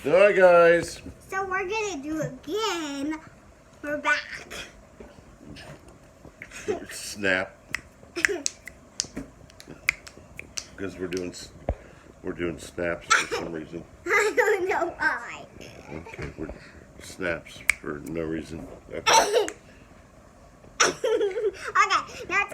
Hi guys. So we're gonna do it again. We're back. Snap. Because we're doing snaps for some reason. I don't know why. Okay, we're snaps for no reason. Okay.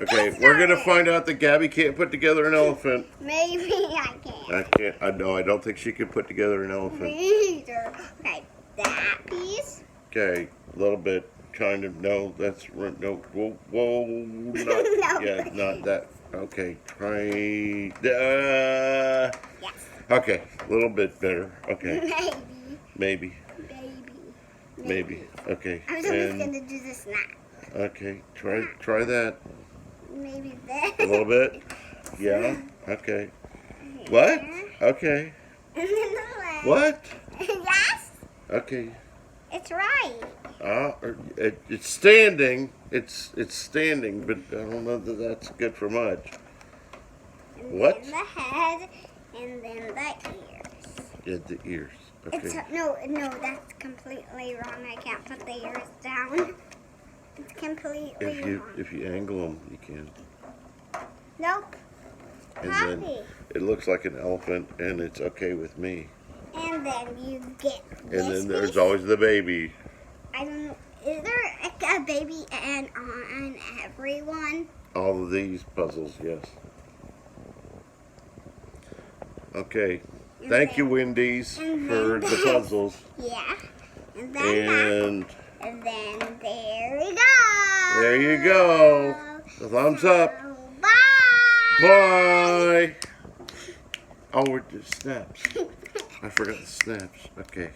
Okay, we're gonna find out that Gabby can't put together an elephant. Maybe I can. I can't. I know. I don't think she can put together an elephant. Me either. Okay, that piece. Okay, a little bit. Kind of. No, that's no. Whoa, not. No. Yeah, not that. Okay, try. Yes. Okay, a little bit better. Okay, Maybe. maybe. Okay, I'm just gonna do the snap. okay. Try that. Maybe this. A little bit. Yeah. Okay. What? Okay. And then the leg. What? Yes. Okay. It's right. It's standing. It's standing, but I don't know that that's good for much. And What? then the head, and then the ears. Yeah, the ears. Okay. It's no, that's completely wrong. I can't put the ears down. It's completely wrong. If you angle them, you can. Nope. And Copy. then it looks like an elephant, and it's okay with me. And then you get this And then there's piece. always the baby. I don't know. Is there a baby and on everyone? All of these puzzles, yes. Okay. Thank you, Wendy's, and for then the puzzles. Yeah. And then that. And And then there we go. there you go. The thumbs up. Bye. Bye. Oh, we're just snaps. I forgot the snaps. Okay.